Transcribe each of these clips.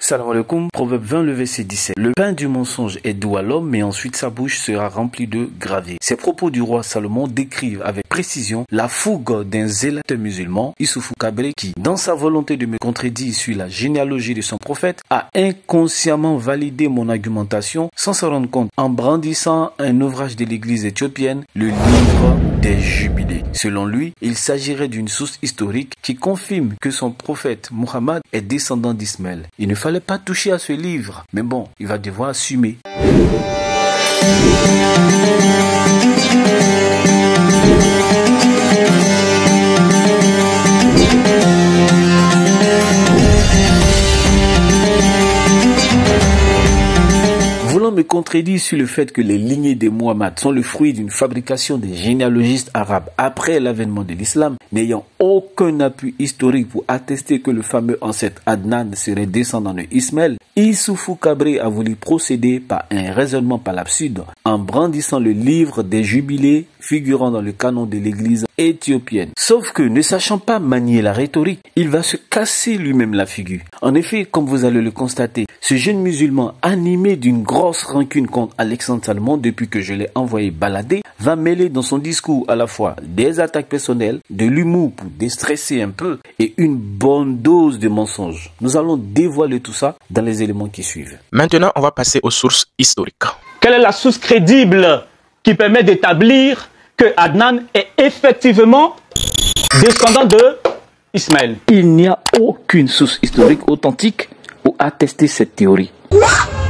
Salam alaikum, Proverbe 20, le verset 17. Le pain du mensonge est doux à l'homme, mais ensuite sa bouche sera remplie de gravier. Ces propos du roi Salomon décrivent avec précision la fougue d'un zélate musulman, Issoufou Kabré, qui, dans sa volonté de me contredire sur la généalogie de son prophète, a inconsciemment validé mon argumentation sans se rendre compte, en brandissant un ouvrage de l'église éthiopienne, le livre des jubilés. Selon lui, il s'agirait d'une source historique qui confirme que son prophète Muhammad est descendant d'Ismaël. Il ne fallait pas toucher à ce livre, mais bon, il va devoir assumer. Voulant me contredire sur le fait que les lignées de Muhammad sont le fruit d'une fabrication des généalogistes arabes après l'avènement de l'islam, n'ayant aucun appui historique pour attester que le fameux ancêtre Adnan serait descendant de Ismaël, Issoufou Kabré a voulu procéder par un raisonnement par l'absurde en brandissant le livre des jubilés figurant dans le canon de l'église éthiopienne. Sauf que, ne sachant pas manier la rhétorique, il va se casser lui-même la figure. En effet, comme vous allez le constater, ce jeune musulman animé d'une grosse rancune contre Alexandre Salomon depuis que je l'ai envoyé balader, va mêler dans son discours à la fois des attaques personnelles, de l'humour pour déstresser un peu et une bonne dose de mensonges. Nous allons dévoiler tout ça dans les éléments qui suivent. Maintenant, on va passer aux sources historiques. Quelle est la source crédible qui permet d'établir que Adnan est effectivement descendant de Ismaël? Il n'y a aucune source historique authentique pour attester cette théorie.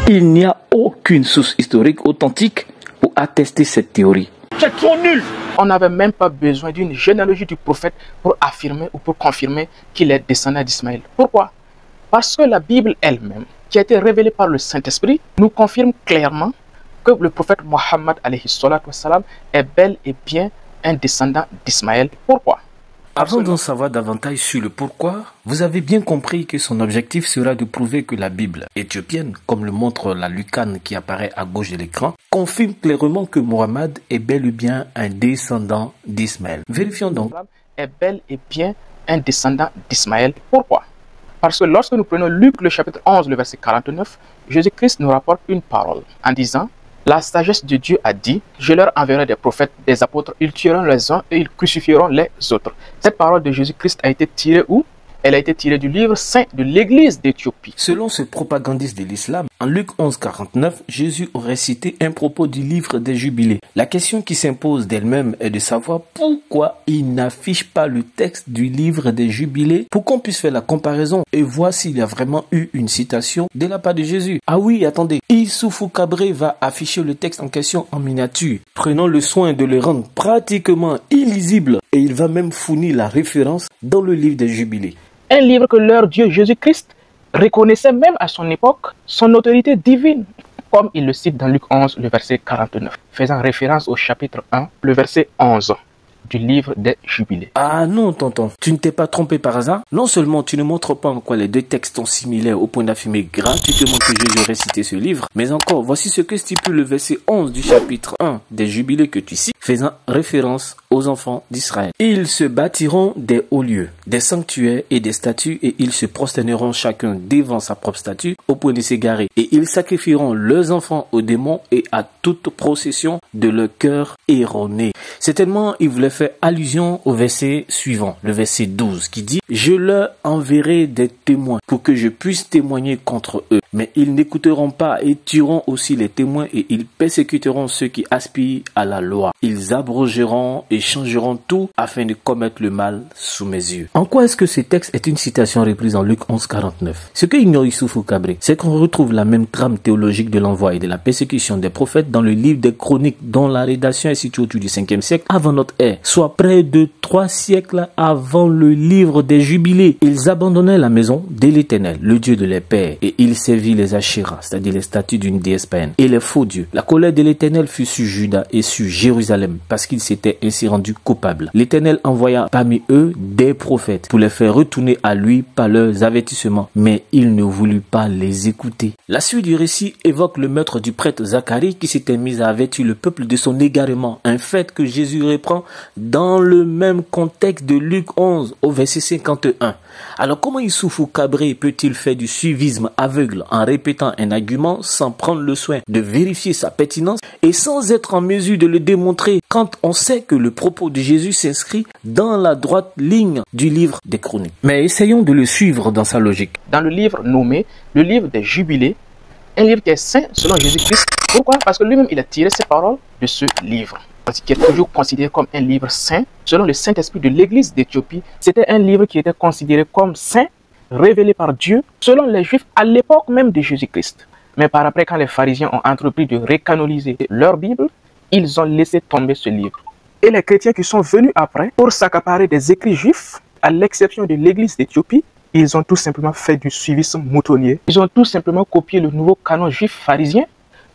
Il n'y a aucune source historique authentique pour attester cette théorie. C'est trop nul! On n'avait même pas besoin d'une généalogie du prophète pour affirmer ou pour confirmer qu'il est descendant d'Ismaël. Pourquoi? Parce que la Bible elle-même, qui a été révélée par le Saint-Esprit, nous confirme clairement que le prophète Mohammed est bel et bien un descendant d'Ismaël. Pourquoi? Avant d'en savoir davantage sur le pourquoi, vous avez bien compris que son objectif sera de prouver que la Bible éthiopienne, comme le montre la lucane qui apparaît à gauche de l'écran, confirme clairement que Mohammed est bel et bien un descendant d'Ismaël. Vérifions donc. Est bel et bien un descendant d'Ismaël. Pourquoi? Parce que lorsque nous prenons Luc le chapitre 11, le verset 49, Jésus-Christ nous rapporte une parole en disant: la sagesse de Dieu a dit, je leur enverrai des prophètes, des apôtres, ils tueront les uns et ils crucifieront les autres. Cette parole de Jésus-Christ a été tirée où? Elle a été tirée du livre saint de l'église d'Éthiopie. Selon ce propagandiste de l'islam, en Luc 11, 49, Jésus aurait cité un propos du livre des jubilés. La question qui s'impose d'elle-même est de savoir pourquoi il n'affiche pas le texte du livre des jubilés pour qu'on puisse faire la comparaison et voir s'il y a vraiment eu une citation de la part de Jésus. Ah oui, attendez, Issoufou Kabré va afficher le texte en question en miniature, prenant le soin de le rendre pratiquement illisible, et il va même fournir la référence dans le livre des jubilés. Un livre que leur Dieu Jésus-Christ reconnaissait même à son époque son autorité divine, comme il le cite dans Luc 11, le verset 49, faisant référence au chapitre 1, le verset 11 du livre des jubilés. Ah non, tonton, tu ne t'es pas trompé par hasard? Non seulement tu ne montres pas en quoi les deux textes sont similaires au point d'affirmer gratuitement que Jésus aurait cité ce livre, mais encore, voici ce que stipule le verset 11 du chapitre 1 des jubilés que tu cites, faisant référence aux enfants d'Israël. Ils se bâtiront des hauts lieux, des sanctuaires et des statues, et ils se prosterneront chacun devant sa propre statue au point de s'égarer, et ils sacrifieront leurs enfants aux démons et à toute procession de leur cœur erroné. Certainement, il voulait faire allusion au verset suivant, le verset 12, qui dit: je leur enverrai des témoins pour que je puisse témoigner contre eux. Mais ils n'écouteront pas et tueront aussi les témoins, et ils persécuteront ceux qui aspirent à la loi. Ils abrogeront et changeront tout afin de commettre le mal sous mes yeux. En quoi est-ce que ce texte est une citation reprise en Luc 11, 49? Ce que ignore Issoufou Kabré, c'est qu'on retrouve la même trame théologique de l'envoi et de la persécution des prophètes dans le livre des Chroniques, dont la rédaction est située autour du 5e siècle avant notre ère, soit près de 3 siècles avant le livre des jubilés. Ils abandonnaient la maison de l'Éternel, le Dieu de leurs pères, et ils servirent les Ashéras, c'est-à-dire les statues d'une déesse païenne, et les faux dieux. La colère de l'Éternel fut sur Juda et sur Jérusalem, parce qu'ils s'étaient ainsi rendus coupables. L'Éternel envoya parmi eux des prophètes pour les faire retourner à lui par leurs avertissements, mais il ne voulut pas les écouter. La suite du récit évoque le meurtre du prêtre Zacharie qui s'était mis à avertir le peuple de son égarement, un fait que Jésus Jésus reprend dans le même contexte de Luc 11 au verset 51. Alors comment Issoufou Kabré peut-il faire du suivisme aveugle en répétant un argument sans prendre le soin de vérifier sa pertinence et sans être en mesure de le démontrer quand on sait que le propos de Jésus s'inscrit dans la droite ligne du livre des Chroniques? Mais essayons de le suivre dans sa logique. Dans le livre nommé le livre des Jubilés, un livre qui est saint selon Jésus-Christ. Pourquoi? Parce que lui-même il a tiré ses paroles de ce livre, qui est toujours considéré comme un livre saint selon le Saint-Esprit de l'Église d'Éthiopie. C'était un livre qui était considéré comme saint, révélé par Dieu selon les Juifs à l'époque même de Jésus-Christ. Mais par après, quand les pharisiens ont entrepris de récanoniser leur Bible, ils ont laissé tomber ce livre. Et les chrétiens qui sont venus après pour s'accaparer des écrits juifs, à l'exception de l'Église d'Éthiopie, ils ont tout simplement fait du suivisme moutonnier. Ils ont tout simplement copié le nouveau canon juif pharisien,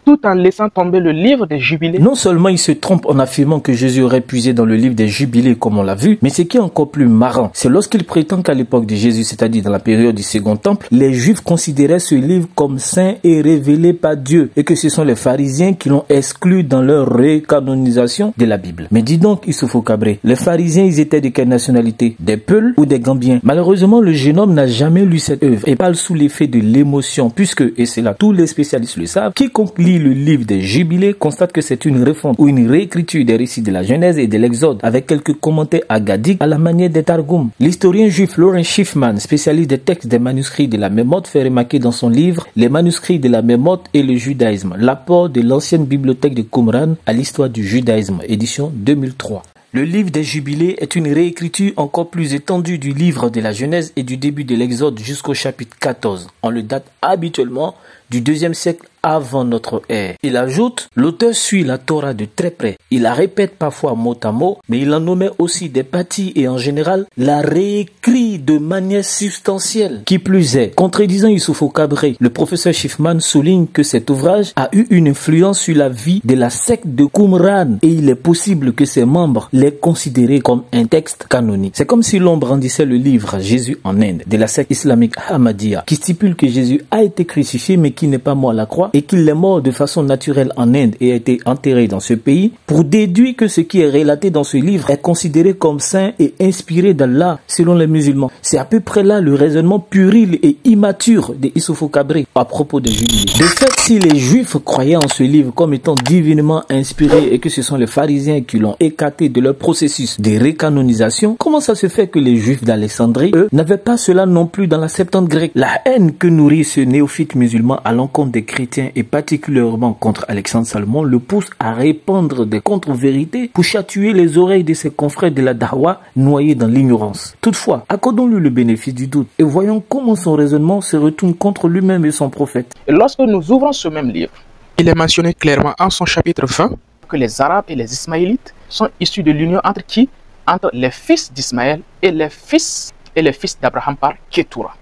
tout en laissant tomber le livre des Jubilés. Non seulement il se trompe en affirmant que Jésus aurait puisé dans le livre des Jubilés comme on l'a vu, mais ce qui est encore plus marrant, c'est lorsqu'il prétend qu'à l'époque de Jésus, c'est-à-dire dans la période du Second Temple, les Juifs considéraient ce livre comme saint et révélé par Dieu, et que ce sont les pharisiens qui l'ont exclu dans leur récanonisation de la Bible. Mais dis donc, Issoufou Kabré, les pharisiens, ils étaient de quelle nationalité? Des Peuls ou des Gambiens? Malheureusement, le jeune homme n'a jamais lu cette œuvre et parle sous l'effet de l'émotion, puisque, et c'est là tous les spécialistes le savent, quiconque lit le livre des Jubilés constate que c'est une refonte ou une réécriture des récits de la Genèse et de l'Exode avec quelques commentaires agadiques à la manière des Targums. L'historien juif Lawrence Schiffman, spécialiste des textes des manuscrits de la Mémote, fait remarquer dans son livre Les manuscrits de la Mémote et le judaïsme, l'apport de l'ancienne bibliothèque de Qumran à l'histoire du judaïsme, édition 2003. Le livre des Jubilés est une réécriture encore plus étendue du livre de la Genèse et du début de l'Exode jusqu'au chapitre 14. On le date habituellement du 2e siècle avant notre ère. Il ajoute, l'auteur suit la Torah de très près. Il la répète parfois mot à mot, mais il en omet aussi des parties et en général la réécrit de manière substantielle. Qui plus est, contredisant Issoufou Kabré, le professeur Schiffman souligne que cet ouvrage a eu une influence sur la vie de la secte de Qumran et il est possible que ses membres l'aient considéré comme un texte canonique. C'est comme si l'on brandissait le livre Jésus en Inde de la secte islamique Ahmadiyya qui stipule que Jésus a été crucifié mais qui n'est pas mort à la croix et qu'il est mort de façon naturelle en Inde et a été enterré dans ce pays, pour déduire que ce qui est relaté dans ce livre est considéré comme saint et inspiré d'Allah selon les musulmans. C'est à peu près là le raisonnement puéril et immature de Issoufou Kabré à propos des Jubilés. De fait, si les Juifs croyaient en ce livre comme étant divinement inspiré et que ce sont les pharisiens qui l'ont écarté de leur processus de récanonisation, comment ça se fait que les Juifs d'Alexandrie, eux, n'avaient pas cela non plus dans la Septante grecque? La haine que nourrit ce néophyte musulman à l'encontre des chrétiens et particulièrement contre Alexandre Salomon le pousse à répandre des contre-vérités pour chatouiller les oreilles de ses confrères de la Dahwa noyés dans l'ignorance. Toutefois, accordons-lui le bénéfice du doute et voyons comment son raisonnement se retourne contre lui-même et son prophète. Et lorsque nous ouvrons ce même livre, il est mentionné clairement en son chapitre 20 que les Arabes et les Ismaélites sont issus de l'union entre qui? Entre les fils d'Ismaël et les fils d'Abraham par Ketura.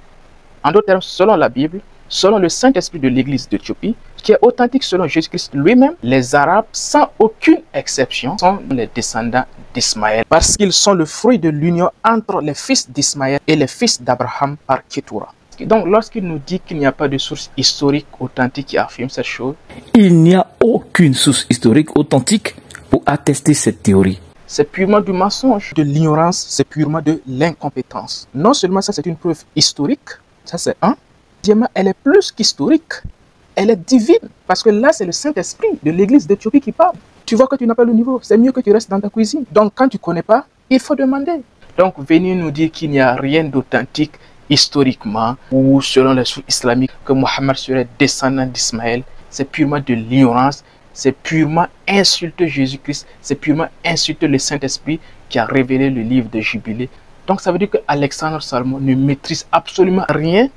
En d'autres termes, selon la Bible, selon le Saint-Esprit de l'Église d'Éthiopie, qui est authentique selon Jésus-Christ lui-même, les Arabes, sans aucune exception, sont les descendants d'Ismaël, parce qu'ils sont le fruit de l'union entre les fils d'Ismaël et les fils d'Abraham par Ketura. Donc, lorsqu'il nous dit qu'il n'y a pas de source historique authentique qui affirme cette chose, il n'y a aucune source historique authentique pour attester cette théorie. C'est purement du mensonge, de l'ignorance, c'est purement de l'incompétence. Non seulement ça, c'est une preuve historique, ça c'est un. Deuxièmement, elle est plus qu'historique, elle est divine, parce que là, c'est le Saint-Esprit de l'Église d'Éthiopie qui parle. Tu vois que tu n'as pas le niveau, c'est mieux que tu restes dans ta cuisine. Donc, quand tu ne connais pas, il faut demander. Donc, venir nous dire qu'il n'y a rien d'authentique historiquement ou selon les sources islamiques, que Mohammed serait descendant d'Ismaël, c'est purement de l'ignorance, c'est purement insulter Jésus-Christ, c'est purement insulter le Saint-Esprit qui a révélé le livre de Jubilé. Donc, ça veut dire que Alexandre Salomon ne maîtrise absolument rien,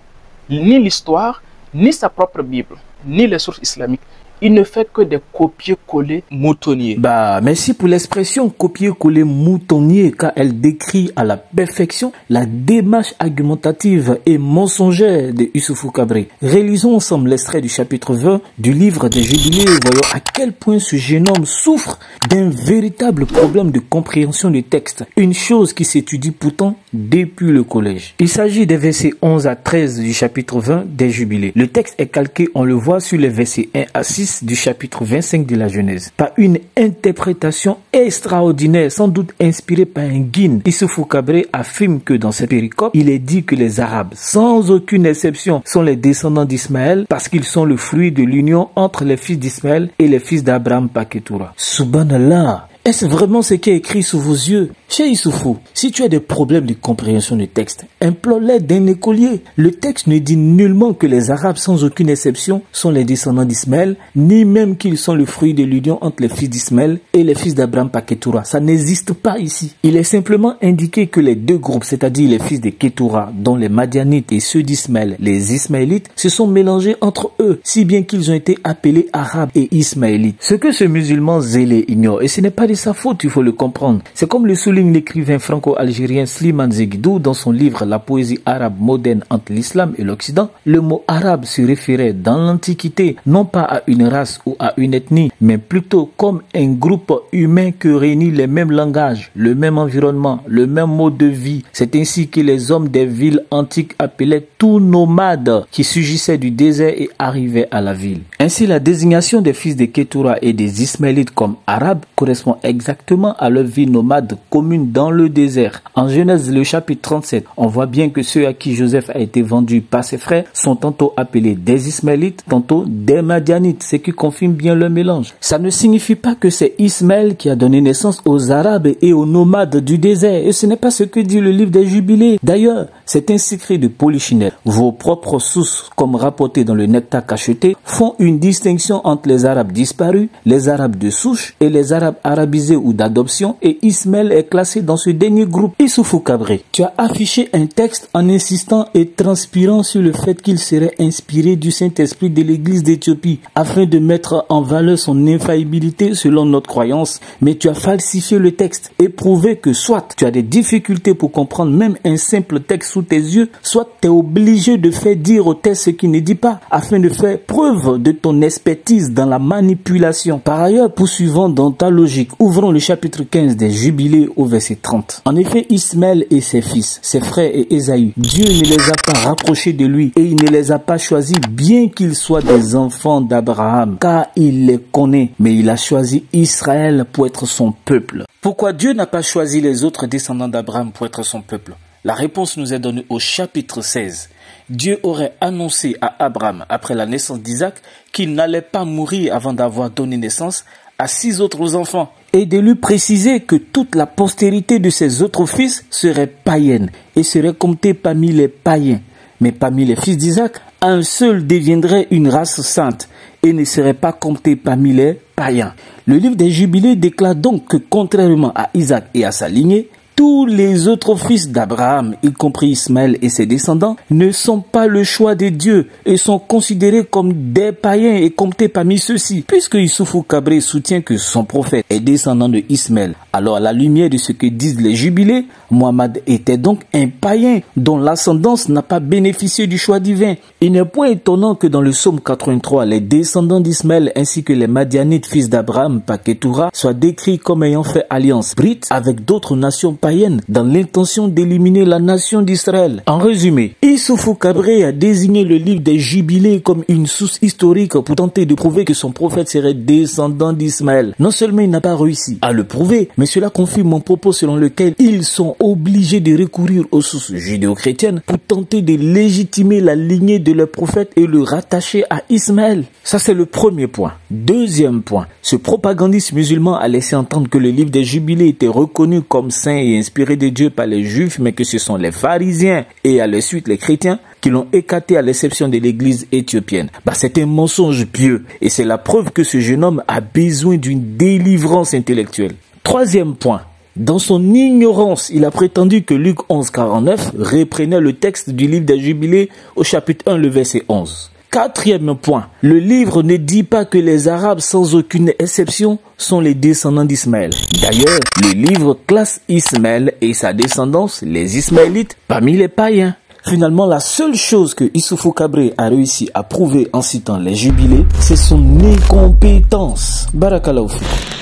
ni l'histoire, ni sa propre Bible, ni les sources islamiques. Il ne fait que des copier-coller moutonniers. Bah, merci pour l'expression copier-coller moutonnier, car elle décrit à la perfection la démarche argumentative et mensongère de Issoufou Kabré. Réalisons ensemble l'extrait du chapitre 20 du livre des Jubilés. Voyons à quel point ce jeune homme souffre d'un véritable problème de compréhension du texte. Une chose qui s'étudie pourtant depuis le collège. Il s'agit des versets 11 à 13 du chapitre 20 des Jubilés. Le texte est calqué, on le voit, sur les versets 1 à 6 6 du chapitre 25 de la Genèse, par une interprétation extraordinaire, sans doute inspirée par un guide. Issoufou Kabré affirme que dans cette péricope, il est dit que les Arabes, sans aucune exception, sont les descendants d'Ismaël parce qu'ils sont le fruit de l'union entre les fils d'Ismaël et les fils d'Abraham par Ketura. Subhanallah! Est-ce vraiment ce qui est écrit sous vos yeux? Chez Issoufou, si tu as des problèmes de compréhension du texte, implore l'aide d'un écolier. Le texte ne dit nullement que les Arabes, sans aucune exception, sont les descendants d'Ismaël, ni même qu'ils sont le fruit de l'union entre les fils d'Ismaël et les fils d'Abraham par Ketura. Ça n'existe pas ici. Il est simplement indiqué que les deux groupes, c'est-à-dire les fils de Ketura, dont les Madianites et ceux d'Ismaël, les Ismaélites, se sont mélangés entre eux, si bien qu'ils ont été appelés Arabes et Ismaélites. Ce que ce musulman zélé ignore, et ce n'est pas de sa faute, il faut le comprendre. C'est comme le souligne l'écrivain franco-algérien Slimane Zeguidou dans son livre La poésie arabe moderne entre l'islam et l'Occident. Le mot arabe se référait dans l'Antiquité non pas à une race ou à une ethnie, mais plutôt comme un groupe humain que réunit les mêmes langages, le même environnement, le même mode de vie. C'est ainsi que les hommes des villes antiques appelaient tout nomades qui surgissaient du désert et arrivaient à la ville. Ainsi, la désignation des fils de Ketura et des Ismaélites comme arabes correspond exactement à leur vie nomade commune dans le désert. En Genèse, le chapitre 37, on voit bien que ceux à qui Joseph a été vendu par ses frères sont tantôt appelés des Ismaélites, tantôt des Madianites, ce qui confirme bien leur mélange. Ça ne signifie pas que c'est Ismaël qui a donné naissance aux Arabes et aux nomades du désert, et ce n'est pas ce que dit le livre des Jubilés. D'ailleurs, c'est un secret de Polichinelle. Vos propres sources, comme rapporté dans le Nectar cacheté, font une distinction entre les Arabes disparus, les Arabes de souche et les Arabes arabisés ou d'adoption, et Ismaël est classé dans ce dernier groupe. Issoufou Kabré, tu as affiché un texte en insistant et transpirant sur le fait qu'il serait inspiré du Saint-Esprit de l'Église d'Éthiopie afin de mettre en valeur son infaillibilité selon notre croyance, mais tu as falsifié le texte et prouvé que soit tu as des difficultés pour comprendre même un simple texte sous tes yeux, soit tu es obligé de faire dire au texte ce qu'il ne dit pas afin de faire preuve de ton expertise dans la manipulation. Par ailleurs, poursuivant dans ta logique, ouvrons le chapitre 15 des Jubilés au verset 30. En effet, Ismaël et ses fils, ses frères et Ésaü, Dieu ne les a pas rapprochés de lui et il ne les a pas choisis bien qu'ils soient des enfants d'Abraham, car il les connaît, mais il a choisi Israël pour être son peuple. Pourquoi Dieu n'a pas choisi les autres descendants d'Abraham pour être son peuple? La réponse nous est donnée au chapitre 16. Dieu aurait annoncé à Abraham, après la naissance d'Isaac, qu'il n'allait pas mourir avant d'avoir donné naissance à 6 autres enfants, et de lui préciser que toute la postérité de ses autres fils serait païenne et serait comptée parmi les païens. Mais parmi les fils d'Isaac, un seul deviendrait une race sainte et ne serait pas compté parmi les païens. Le livre des Jubilés déclare donc que contrairement à Isaac et à sa lignée, tous les autres fils d'Abraham, y compris Ismaël et ses descendants, ne sont pas le choix de Dieu et sont considérés comme des païens et comptés parmi ceux-ci. Puisque Issoufou Kabré soutient que son prophète est descendant de Ismaël, alors à la lumière de ce que disent les Jubilés, Mohammed était donc un païen dont l'ascendance n'a pas bénéficié du choix divin. Il n'est point étonnant que dans le psaume 83, les descendants d'Ismaël ainsi que les Madianites, fils d'Abraham par Ketura, soient décrits comme ayant fait alliance brite avec d'autres nations païennes dans l'intention d'éliminer la nation d'Israël. En résumé, Issoufou Kabré a désigné le livre des Jubilés comme une source historique pour tenter de prouver que son prophète serait descendant d'Ismaël. Non seulement il n'a pas réussi à le prouver, mais cela confirme mon propos selon lequel ils sont obligés de recourir aux sources judéo-chrétiennes pour tenter de légitimer la lignée de leur prophète et le rattacher à Ismaël. Ça, c'est le premier point. Deuxième point, ce propagandiste musulman a laissé entendre que le livre des Jubilés était reconnu comme saint et inspiré de Dieu par les Juifs, mais que ce sont les pharisiens et à la suite les chrétiens qui l'ont écarté à l'exception de l'église éthiopienne. C'est un mensonge pieux et c'est la preuve que ce jeune homme a besoin d'une délivrance intellectuelle. Troisième point, dans son ignorance, il a prétendu que Luc 11:49 reprenait le texte du livre des Jubilés au chapitre 1, le verset 11. Quatrième point, le livre ne dit pas que les Arabes, sans aucune exception, sont les descendants d'Ismaël. D'ailleurs, le livre classe Ismaël et sa descendance, les Ismaélites, parmi les païens. Finalement, la seule chose que Issoufou Kabré a réussi à prouver en citant les Jubilés, c'est son incompétence. Barakallahu fi.